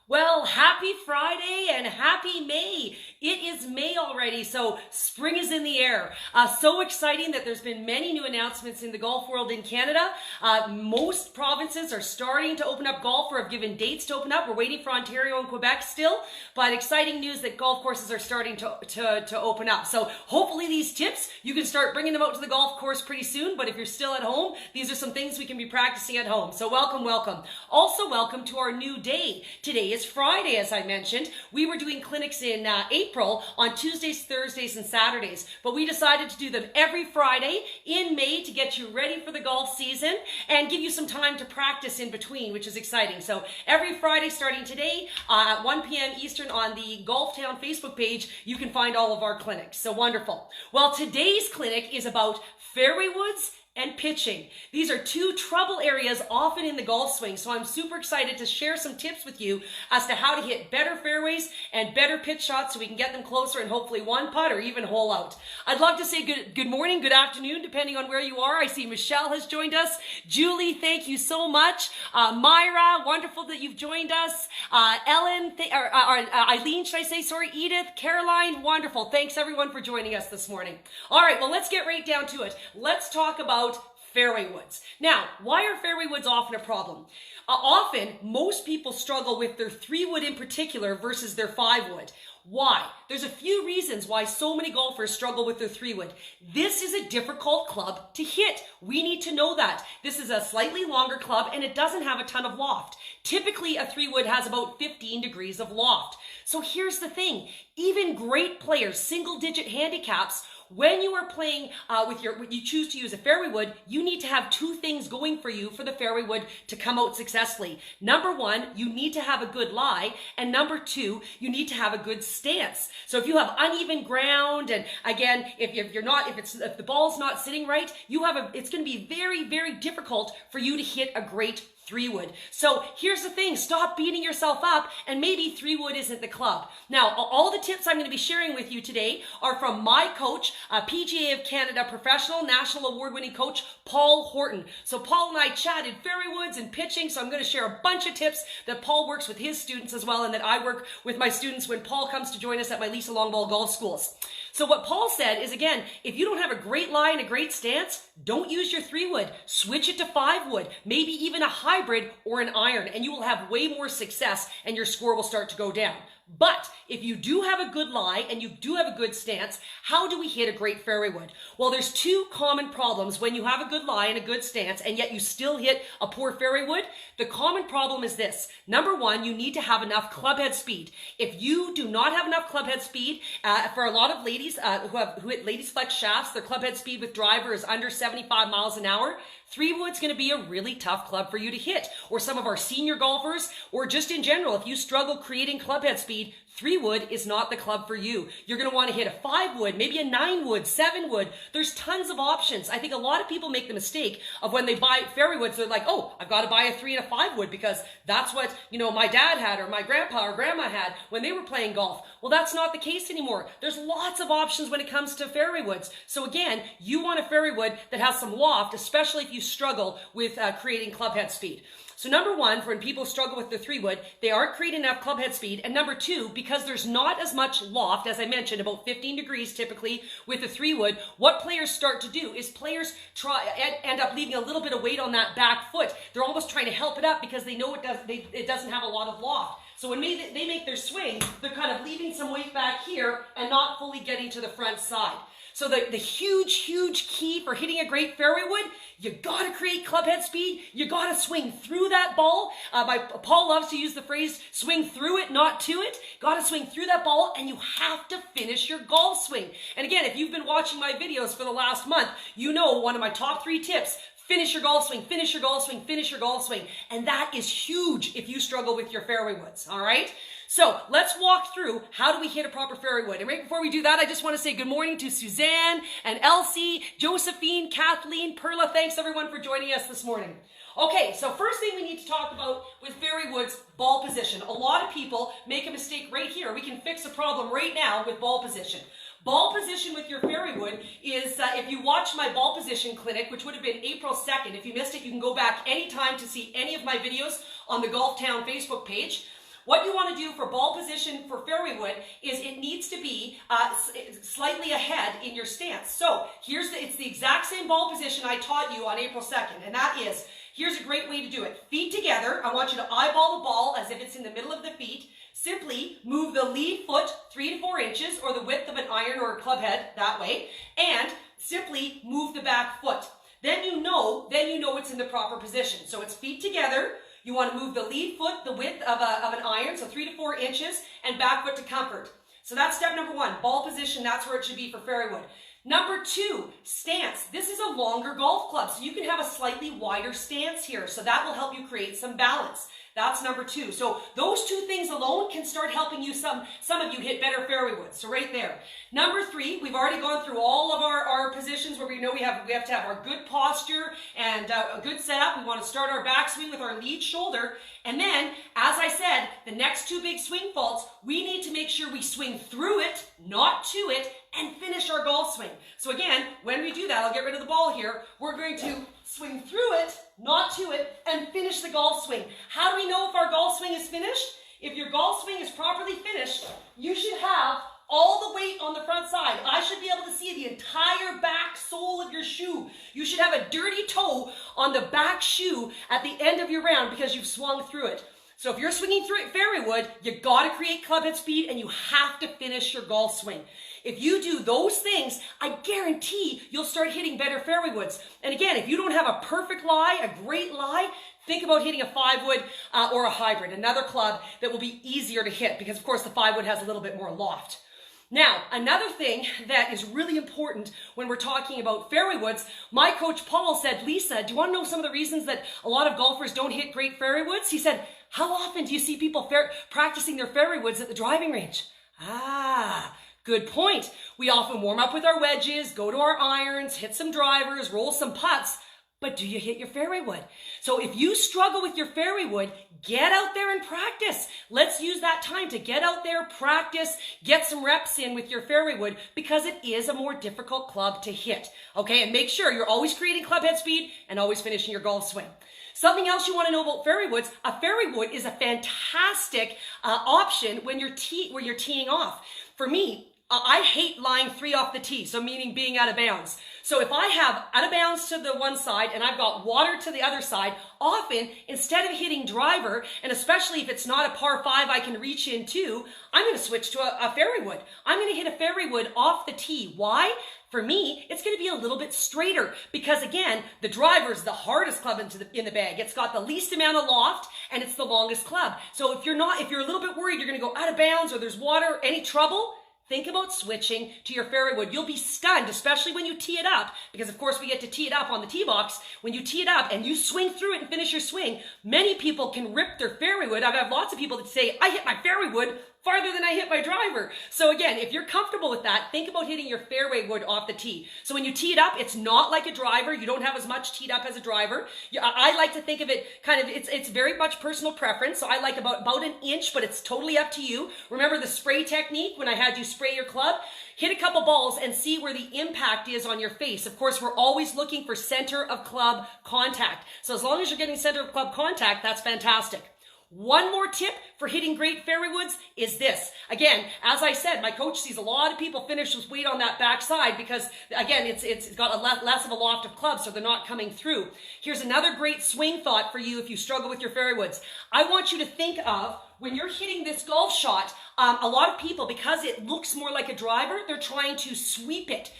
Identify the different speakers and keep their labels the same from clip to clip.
Speaker 1: Well, happy Friday and happy May. It is May already, so spring is in the air. So exciting that there's been many new announcements in the golf world in Canada. Most provinces are starting to open up golf or have given dates to open up. We're waiting for Ontario and Quebec still, but exciting news that golf courses are starting to open up. So hopefully these tips, you can start bringing them out to the golf course pretty soon, but if you're still at home, these are some things we can be practicing at home. So welcome, welcome. Also welcome to our new day. Today is Friday, as I mentioned. We were doing clinics in April on Tuesdays, Thursdays, and Saturdays, but we decided to do them every Friday in May to get you ready for the golf season and give you some time to practice in between, which is exciting. So every Friday starting today at 1 p.m. Eastern on the Golf Town Facebook page, you can find all of our clinics. So wonderful. Well, today's clinic is about fairway woods and pitching. These are two trouble areas often in the golf swing, so I'm super excited to share some tips with you as to how to hit better fairways and better pitch shots so we can get them closer and hopefully one putt or even hole out. I'd love to say good morning, good afternoon, depending on where you are. I see Michelle has joined us. Julie, thank you so much. Myra, wonderful that you've joined us. Ellen, Eileen, should I say, sorry, Edith, Caroline, wonderful. Thanks everyone for joining us this morning. All right, well, let's get right down to it. Let's talk about fairway woods. Now, why are fairway woods often a problem? Often, most people struggle with their 3-wood in particular versus their 5-wood. Why? There's a few reasons why so many golfers struggle with their 3-wood. This is a difficult club to hit. We need to know that. This is a slightly longer club and it doesn't have a ton of loft. Typically, a 3-wood has about 15 degrees of loft. So here's the thing. Even great players, single-digit handicaps, when you are playing when you choose to use a fairway wood, you need to have two things going for you for the fairway wood to come out successfully. Number one, you need to have a good lie, and number two, you need to have a good stance. So if you have uneven ground, and again, if the ball's not sitting right, it's going to be very, very difficult for you to hit a great 3-wood. So here's the thing, stop beating yourself up and maybe 3-wood isn't the club. Now, all the tips I'm going to be sharing with you today are from my coach, PGA of Canada professional, national award-winning coach, Paul Horton. So Paul and I chatted fairway woods and pitching, so I'm going to share a bunch of tips that Paul works with his students as well and that I work with my students when Paul comes to join us at my Lisa Longball Golf Schools. So what Paul said is, again, if you don't have a great lie and a great stance, don't use your 3-wood. Switch it to 5-wood, maybe even a hybrid or an iron, and you will have way more success and your score will start to go down. But if you do have a good lie and you do have a good stance, how do we hit a great fairway wood? Well, there's two common problems when you have a good lie and a good stance and yet you still hit a poor fairway wood. The common problem is this. Number one, you need to have enough clubhead speed. If you do not have enough clubhead speed, for a lot of ladies who hit ladies flex shafts, their clubhead speed with driver is under 75 miles an hour. 3-wood's going to be a really tough club for you to hit. Or some of our senior golfers, or just in general, if you struggle creating clubhead speed, 3-wood is not the club for you. You're going to want to hit a 5-wood, maybe a 9-wood, 7-wood. There's tons of options. I think a lot of people make the mistake of when they buy fairway woods, they're like, oh, I've got to buy a 3 and a 5-wood because that's what, my dad had or my grandpa or grandma had when they were playing golf. Well, that's not the case anymore. There's lots of options when it comes to fairway woods. So again, you want a fairway wood that has some loft, especially if you struggle with creating clubhead speed. So number one, for when people struggle with their 3-wood, they aren't creating enough clubhead speed. And number two, because there's not as much loft, as I mentioned, about 15 degrees typically with a 3-wood, what players start to do is players end up leaving a little bit of weight on that back foot. They're almost trying to help it up because they know it doesn't have a lot of loft. So when they make their swing, they're kind of leaving some weight back here and not fully getting to the front side. So the huge key for hitting a great fairway wood, you got to create clubhead speed. You got to swing through that ball. Paul loves to use the phrase, swing through it, not to it. Got to swing through that ball, and you have to finish your golf swing. And again, if you've been watching my videos for the last month, you know one of my top 3 tips, finish your golf swing, finish your golf swing, finish your golf swing. And that is huge if you struggle with your fairway woods, all right? So let's walk through how do we hit a proper fairway wood. And right before we do that, I just want to say good morning to Suzanne and Elsie, Josephine, Kathleen, Perla. Thanks everyone for joining us this morning. Okay, so first thing we need to talk about with fairway woods, ball position. A lot of people make a mistake right here. We can fix a problem right now with ball position. Ball position with your fairway wood is, if you watch my ball position clinic, which would have been April 2nd, if you missed it, you can go back anytime to see any of my videos on the Golf Town Facebook page. What you want to do for ball position for fairway wood is it needs to be slightly ahead in your stance. So it's the exact same ball position I taught you on April 2nd, and that is, here's a great way to do it. Feet together. I want you to eyeball the ball as if it's in the middle of the feet. Simply move the lead foot 3 to 4 inches, or the width of an iron or a club head, that way, and simply move the back foot. Then you know it's in the proper position. So it's feet together. You want to move the lead foot the width of an iron, so 3 to 4 inches, and back foot to comfort. So that's step number 1. Ball position, that's where it should be for fairway wood. Number 2, stance. This is a longer golf club, so you can have a slightly wider stance here. So that will help you create some balance. That's number 2. So those 2 things alone can start helping you, some of you hit better fairway woods. So right there. Number 3, we've already gone through all of our positions where we know we have to have our good posture and a good setup. We want to start our backswing with our lead shoulder. And then, as I said, the next 2 big swing faults, we need to make sure we swing through it, not to it, and finish our golf swing. So again, when we do that, I'll get rid of the ball here, we're going to swing through it, not to it, and finish the golf swing. How do we know if our golf swing is finished? If your golf swing is properly finished, you should have all the weight on the front side. I should be able to see the entire back sole of your shoe. You should have a dirty toe on the back shoe at the end of your round because you've swung through it. So if you're swinging through it fairway wood, you got to create club head speed and you have to finish your golf swing. If you do those things, I guarantee you'll start hitting better fairway woods. And again, if you don't have a perfect lie, a great lie, think about hitting a 5-wood or a hybrid, another club that will be easier to hit because, of course, the 5-wood has a little bit more loft. Now, another thing that is really important when we're talking about fairway woods, my coach Paul said, Lisa, do you want to know some of the reasons that a lot of golfers don't hit great fairway woods? He said, how often do you see people practicing their fairway woods at the driving range? Good point. We often warm up with our wedges, go to our irons, hit some drivers, roll some putts, but do you hit your fairway wood? So if you struggle with your fairway wood, get out there and practice. Let's use that time to get out there, practice, get some reps in with your fairway wood because it is a more difficult club to hit. Okay, and make sure you're always creating club head speed and always finishing your golf swing. Something else you want to know about fairway woods, a fairway wood is a fantastic option when you're teeing off. For me, I hate lying 3 off the tee, so meaning being out of bounds. So if I have out of bounds to the one side and I've got water to the other side, often instead of hitting driver, and especially if it's not a par 5 I can reach into, I'm going to switch to a fairway wood. I'm going to hit a fairway wood off the tee. Why? For me, it's going to be a little bit straighter because, again, the driver is the hardest club in the bag. It's got the least amount of loft and it's the longest club. So if you're a little bit worried you're going to go out of bounds or there's water, any trouble, think about switching to your fairway wood. You'll be stunned, especially when you tee it up, because of course we get to tee it up on the tee box. When you tee it up and you swing through it and finish your swing, many people can rip their fairway wood. I've had lots of people that say, I hit my fairway wood farther than I hit my driver. So again, if you're comfortable with that, think about hitting your fairway wood off the tee. So when you tee it up, it's not like a driver. You don't have as much teed up as a driver. I like to think of it it's very much personal preference. So I like about an inch, but it's totally up to you. Remember the spray technique when I had you spray your club? Hit a couple balls and see where the impact is on your face. Of course, we're always looking for center of club contact. So as long as you're getting center of club contact, that's fantastic. One more tip for hitting great fairway woods is this. Again, as I said, my coach sees a lot of people finish with weight on that backside because, again, it's got a less of a loft of clubs, so they're not coming through. Here's another great swing thought for you if you struggle with your fairway woods. I want you to think of when you're hitting this golf shot, a lot of people, because it looks more like a driver, they're trying to sweep it.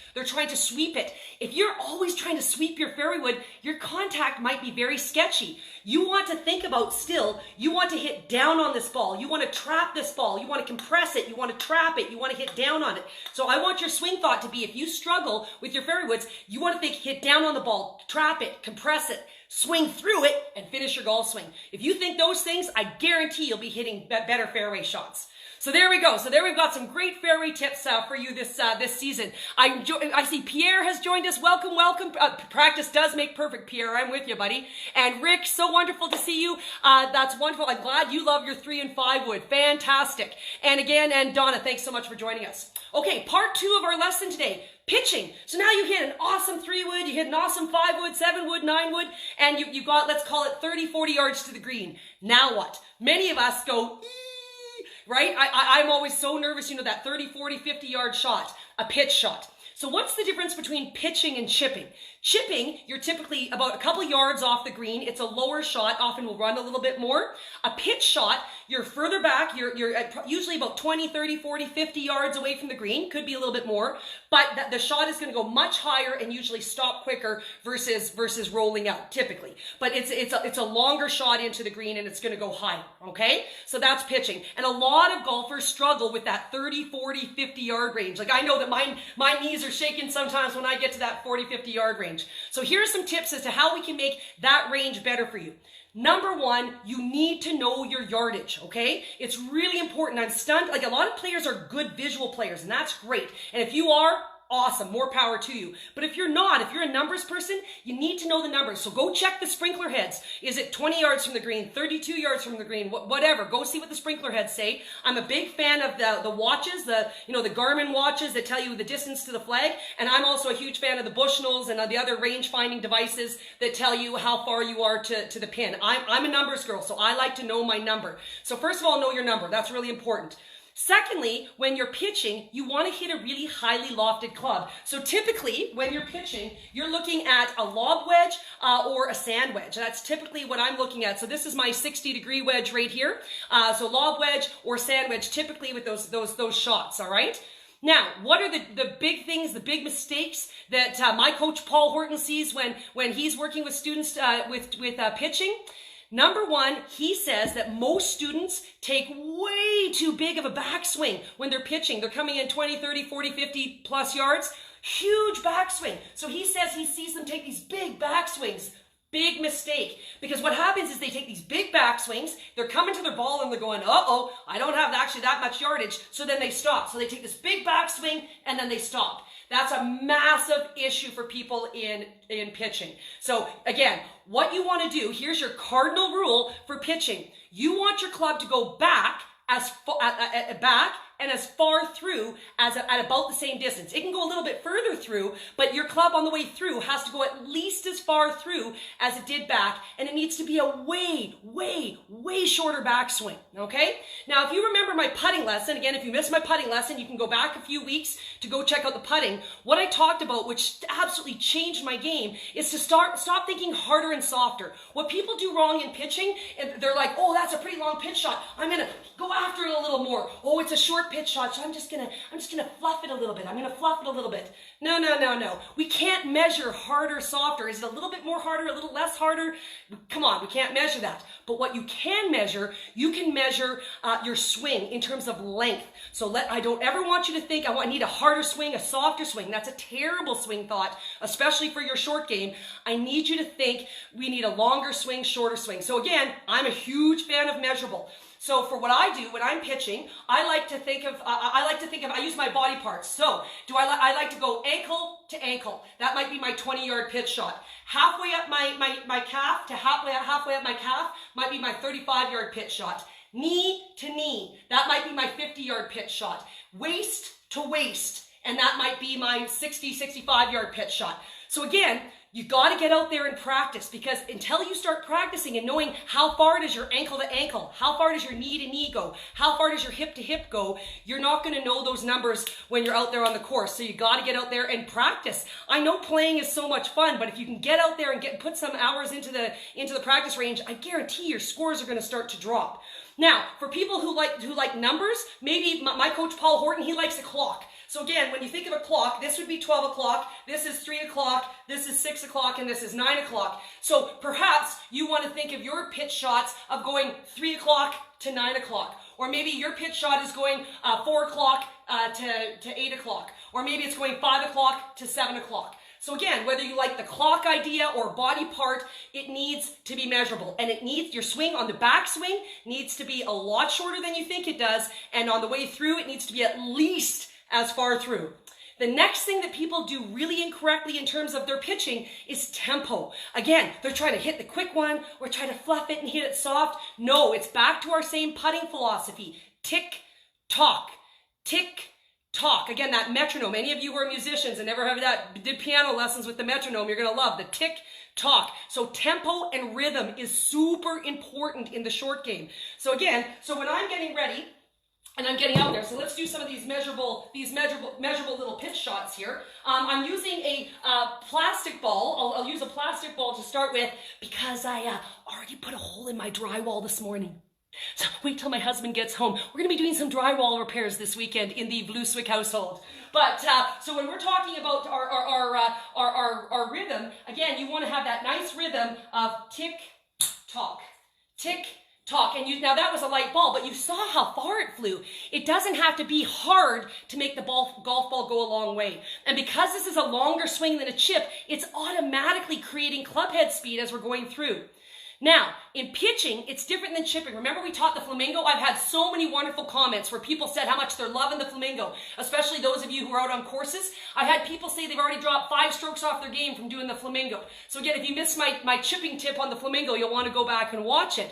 Speaker 1: If you're always trying to sweep your fairway wood, your contact might be very sketchy. You want to think about you want to hit down on this ball. You want to trap this ball. You want to compress it. You want to trap it. You want to hit down on it. So I want your swing thought to be, if you struggle with your fairway woods, you want to think hit down on the ball, trap it, compress it, swing through it, and finish your golf swing. If you think those things, I guarantee you'll be hitting better fairway shots. So there we go. So there we've got some great fairway tips for you this season. I see Pierre has joined us. Welcome, welcome. Practice does make perfect, Pierre. I'm with you, buddy. And Rick, so wonderful to see you. That's wonderful. I'm glad you love your 3 and 5 wood. Fantastic. And again, and Donna, thanks so much for joining us. Okay, part 2 of our lesson today. Pitching. So now you hit an awesome 3-wood, you hit an awesome 5-wood, 7-wood, 9-wood, and you got, let's call it 30, 40 yards to the green. Now what? Many of us go, right? I'm always so nervous, you know, that 30, 40, 50-yard shot, a pitch shot. So what's the difference between pitching and chipping? Chipping, you're typically about a couple yards off the green. It's a lower shot, often will run a little bit more. A pitch shot, you're further back. You're usually about 20, 30, 40, 50 yards away from the green. Could be a little bit more, but the shot is going to go much higher and usually stop quicker versus rolling out typically. But it's a longer shot into the green and it's going to go higher, okay? So that's pitching. And a lot of golfers struggle with that 30, 40, 50 yard range. Like I know that my knees are shaking sometimes when I get to that 40, 50 yard range. So here are some tips as to how we can make that range better for you. Number one, you need to know your yardage, okay? It's really important. I'm stunned. Like a lot of players are good visual players, and that's great. And if you are, awesome, more power to you. But if you're not, if you're a numbers person, you need to know the numbers. So go check the sprinkler heads. Is it 20 yards from the green, 32 yards from the green, whatever. Go see what the sprinkler heads say. I'm a big fan of the watches, the Garmin watches that tell you the distance to the flag. And I'm also a huge fan of the Bushnells and the other range finding devices that tell you how far you are to the pin. I'm a numbers girl, so I like to know my number. So first of all, know your number. That's really important. Secondly, when you're pitching, you want to hit a really highly lofted club. So typically, when you're pitching, you're looking at a lob wedge or a sand wedge. That's typically what I'm looking at. So this is my 60-degree wedge right here. So lob wedge or sand wedge, typically with those shots, all right? Now, what are the big things, the big mistakes that my coach Paul Horton sees when he's working with students with pitching? Number one, he says that most students take way too big of a backswing when they're pitching. They're coming in 20, 30, 40, 50 plus yards. Huge backswing. So he says he sees them take these big backswings. Big mistake. Because what happens is they take these big backswings, they're coming to their ball and they're going, uh-oh, I don't have actually that much yardage. So then they stop. So they take this big backswing and then they stop. That's a massive issue for people in pitching. So again, what you want to do, here's your cardinal rule for pitching. You want your club to go back and as far through at about the same distance. It can go a little bit further through, but your club on the way through has to go at least as far through as it did back, and it needs to be a way, way, way shorter backswing, okay? Now, if you remember my putting lesson, again, if you missed my putting lesson, you can go back a few weeks to go check out the putting. What I talked about, which absolutely changed my game, is to stop thinking harder and softer. What people do wrong in pitching, and they're like, oh, that's a pretty long pitch shot. I'm gonna go after it a little more. Oh, it's a short pitch shot, so I'm just gonna fluff it a little bit. I'm gonna fluff it a little bit. No. We can't measure harder, softer. Is it a little bit more harder, a little less harder? Come on, we can't measure that. But what you can measure, you can measure your swing in terms of length. So I don't ever want you to think I need a harder swing, a softer swing. That's a terrible swing thought, especially for your short game. I need you to think we need a longer swing, shorter swing. So again, I'm a huge fan of measurable. So for what I do when I'm pitching, I like to think of I use my body parts. So I like to go ankle to ankle. That might be my 20-yard pitch shot. Halfway up my calf to halfway up my calf might be my 35-yard pitch shot. Knee to knee, that might be my 50-yard pitch shot. Waist to waist, and that might be my 60, 65-yard pitch shot. So again, you got to get out there and practice, because until you start practicing and knowing how far does your ankle to ankle, how far does your knee to knee go, how far does your hip to hip go, you're not going to know those numbers when you're out there on the course. So you got to get out there and practice. I know playing is so much fun, but if you can get out there and put some hours into the practice range, I guarantee your scores are going to start to drop. Now, for people who like numbers, maybe my coach Paul Horton, he likes a clock. So again, when you think of a clock, this would be 12 o'clock, this is 3 o'clock, this is 6 o'clock, and this is 9 o'clock. So perhaps you want to think of your pitch shots of going 3 o'clock to 9 o'clock. Or maybe your pitch shot is going 4 o'clock to 8 o'clock. Or maybe it's going 5 o'clock to 7 o'clock. So again, whether you like the clock idea or body part, it needs to be measurable. And your swing on the backswing needs to be a lot shorter than you think it does. And on the way through, it needs to be at least as far through. The next thing that people do really incorrectly in terms of their pitching is tempo. Again, they're trying to hit the quick one or try to fluff it and hit it soft. No, it's back to our same putting philosophy. Tick, tock, tick, tock. Again, that metronome. Any of you who are musicians and never did piano lessons with the metronome, you're going to love the tick, talk. So tempo and rhythm is super important in the short game. So again, when I'm getting ready, and I'm getting out there. So let's do some of these measurable little pitch shots here. I'm using a plastic ball. I'll use a plastic ball to start with because I already put a hole in my drywall this morning. So wait till my husband gets home. We're going to be doing some drywall repairs this weekend in the Blueswick household. But so when we're talking about our rhythm, again, you want to have that nice rhythm of tick tock, tick tock. And now that was a light ball, but you saw how far it flew. It doesn't have to be hard to make the golf ball go a long way. And because this is a longer swing than a chip, it's automatically creating club head speed as we're going through. Now, in pitching, it's different than chipping. Remember we taught the flamingo? I've had so many wonderful comments where people said how much they're loving the flamingo, especially those of you who are out on courses. I've had people say they've already dropped 5 strokes off their game from doing the flamingo. So again, if you missed my chipping tip on the flamingo, you'll want to go back and watch it.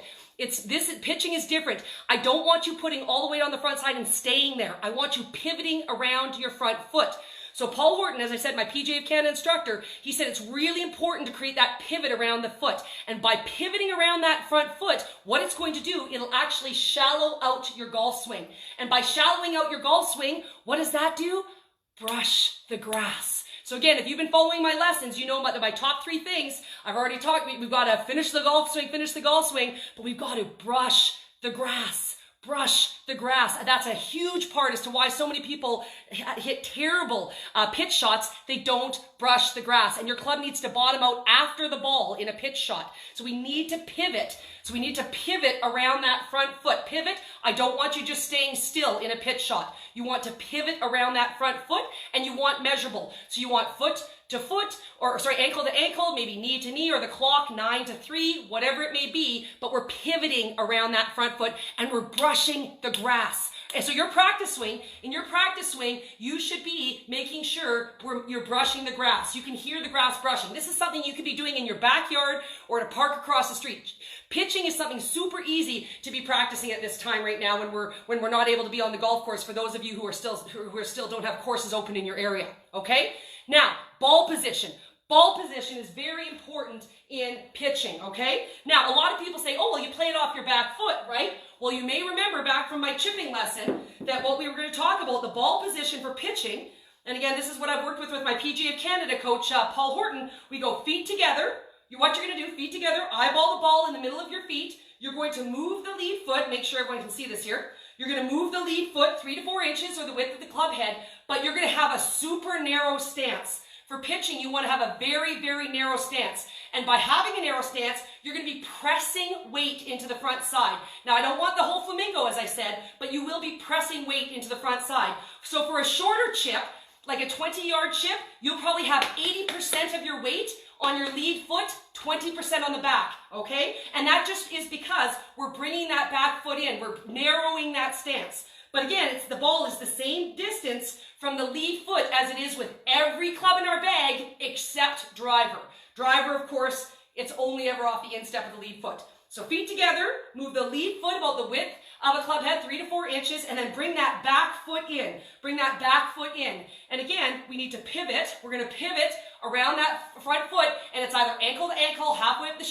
Speaker 1: Pitching is different. I don't want you putting all the weight on the front side and staying there. I want you pivoting around your front foot. So Paul Horton, as I said, my PGA of Canada instructor, he said it's really important to create that pivot around the foot. And by pivoting around that front foot, what it's going to do, it'll actually shallow out your golf swing. And by shallowing out your golf swing, what does that do? Brush the grass. So again, if you've been following my lessons, you know about my top 3 things. I've already talked, we've got to finish the golf swing, but we've got to brush the grass. Brush the grass. That's a huge part as to why so many people hit terrible pitch shots. They don't brush the grass, and your club needs to bottom out after the ball in a pitch shot. So we need to pivot. So we need to pivot around that front foot. Pivot. I don't want you just staying still in a pitch shot. You want to pivot around that front foot, and you want measurable. So you want foot to foot, ankle to ankle, maybe knee to knee, or the clock 9 to 3, whatever it may be, but we're pivoting around that front foot and we're brushing the grass. And so in your practice swing, you should be making sure you're brushing the grass. You can hear the grass brushing. This is something you could be doing in your backyard or at a park across the street. Pitching is something super easy to be practicing at this time right now when we're not able to be on the golf course, for those of you who still don't have courses open in your area, okay? Now, ball position. Ball position is very important in pitching, okay? Now, a lot of people say, oh, well, you play it off your back foot, right? Well, you may remember back from my chipping lesson that what we were going to talk about, the ball position for pitching, and again, this is what I've worked with my PGA of Canada coach, Paul Horton. We go feet together. What you're going to do, feet together, eyeball the ball in the middle of your feet. You're going to move the lead foot. Make sure everyone can see this here. You're going to move the lead foot 3 to 4 inches, or the width of the club head, but you're going to have a super narrow stance. For pitching, you want to have a very, very narrow stance. And by having a narrow stance, you're going to be pressing weight into the front side. Now, I don't want the whole flamingo, as I said, but you will be pressing weight into the front side. So for a shorter chip, like a 20-yard chip, you'll probably have 80% of your weight on your lead foot, 20% on the back, okay? And that just is because we're bringing that back foot in. We're narrowing that stance. But again, the ball is the same distance from the lead foot as it is with every club in our bag except driver. Driver, of course, it's only ever off the instep of the lead foot. So feet together, move the lead foot about the width of a club head, 3 to 4 inches, and then bring that back foot in. Bring that back foot in. And again, we need to pivot. We're going to pivot around that front foot, and it's either ankle to ankle, halfway up the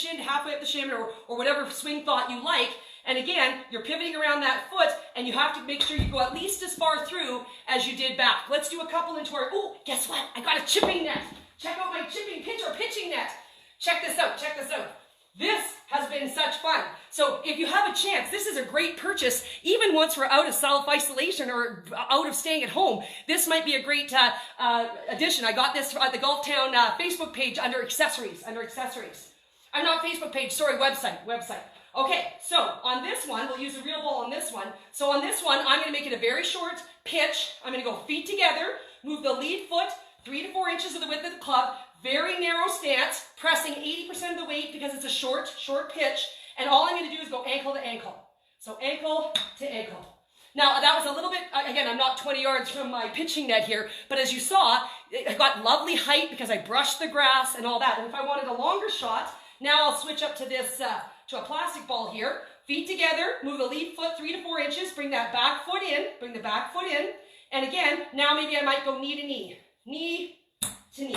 Speaker 1: shin, or whatever swing thought you like. And again, you're pivoting around that foot, and you have to make sure you go at least as far through as you did back. Let's do a couple into our, oh, guess what? I got a chipping net. Check out my chipping pitch or pitching net. Check this out, check this out. This has been such fun. So if you have a chance, this is a great purchase. Even once we're out of self-isolation or out of staying at home, this might be a great addition. I got this at the Golf Town Facebook page under accessories, I'm not Facebook page, sorry, website. Okay, so on this one, we'll use a real ball on this one. So on this one, I'm going to make it a very short pitch. I'm going to go feet together, move the lead foot 3 to 4 inches of the width of the club, very narrow stance, pressing 80% of the weight because it's a short pitch. And all I'm going to do is go ankle to ankle. So ankle to ankle. Now, that was a little bit, again, I'm not 20 yards from my pitching net here, but as you saw, I got lovely height because I brushed the grass and all that. And if I wanted a longer shot, now I'll switch up to this, to a plastic ball here. Feet together, move the lead foot 3 to 4 inches, bring that back foot in, And again, now maybe I might go knee to knee to knee.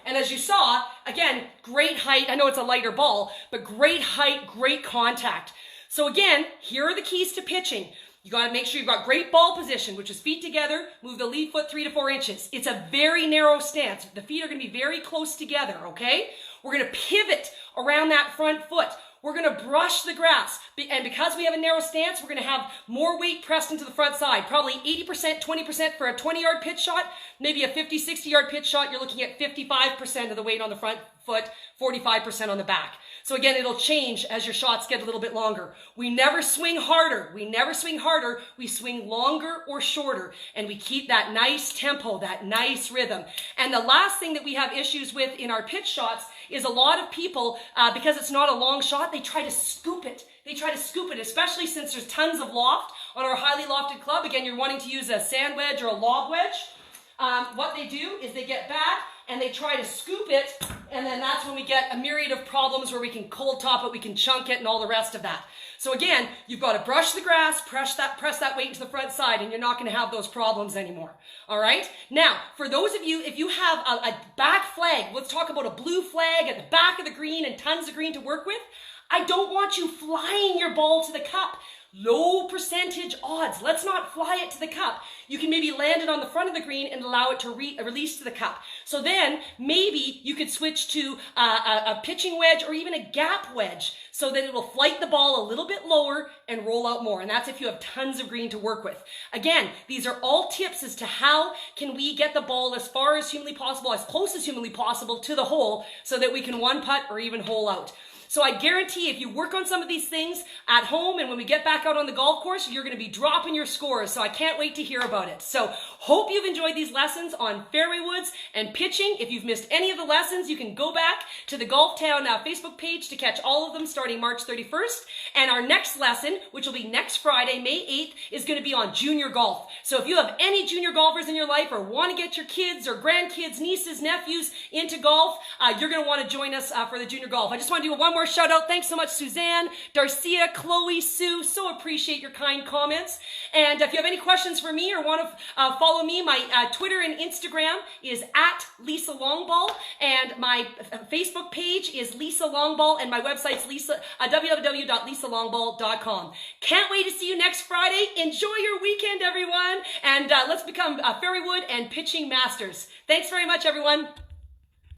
Speaker 1: And as you saw, again, great height. I know it's a lighter ball, but great height, great contact. So again, here are the keys to pitching. You got to make sure you've got great ball position, which is feet together, move the lead foot 3 to 4 inches. It's a very narrow stance. The feet are going to be very close together, okay? We're going to pivot around that front foot. We're going to brush the grass. And because we have a narrow stance, we're going to have more weight pressed into the front side. Probably 80%, 20% for a 20-yard pitch shot. Maybe a 50, 60-yard pitch shot, you're looking at 55% of the weight on the front foot, 45% on the back. So again, it'll change as your shots get a little bit longer. We never swing harder. We never swing harder. We swing longer or shorter. And we keep that nice tempo, that nice rhythm. And the last thing that we have issues with in our pitch shots is a lot of people, because it's not a long shot, they try to scoop it. They try to scoop it, especially since there's tons of loft on our highly lofted club. Again, you're wanting to use a sand wedge or a lob wedge. What they do is they get back and they try to scoop it, and then that's when we get a myriad of problems where we can cold top it, we can chunk it, and all the rest of that. So again, you've got to brush the grass, press that weight into the front side, and you're not going to have those problems anymore. All right? Now, for those of you, if you have a back flag, let's talk about a blue flag at the back of the green and tons of green to work with. I don't want you flying your ball to the cup. Low percentage odds. Let's not fly it to the cup. You can maybe land it on the front of the green and allow it to release to the cup. So then maybe you could switch to a pitching wedge or even a gap wedge so that it will flight the ball a little bit lower and roll out more. And that's if you have tons of green to work with. Again, these are all tips as to how can we get the ball as far as humanly possible, as close as humanly possible to the hole so that we can one putt or even hole out. So I guarantee if you work on some of these things at home and when we get back out on the golf course, you're going to be dropping your scores. So I can't wait to hear about it. So hope you've enjoyed these lessons on Fairway Woods and pitching. If you've missed any of the lessons, you can go back to the Golf Town Facebook page to catch all of them starting March 31st. And our next lesson, which will be next Friday, May 8th, is going to be on junior golf. So if you have any junior golfers in your life or want to get your kids or grandkids, nieces, nephews into golf, you're going to want to join us for the junior golf. I just want to do one more shout out. Thanks so much, Suzanne, Darcia, Chloe, Sue. So appreciate your kind comments. And if you have any questions for me or want to follow me, my Twitter and Instagram is at Lisa Longball, and my Facebook page is Lisa Longball, and my website's www.lisalongball.com. Can't wait to see you next Friday. Enjoy your weekend, everyone, and let's become Fairway Wood and pitching masters. Thanks very much, everyone.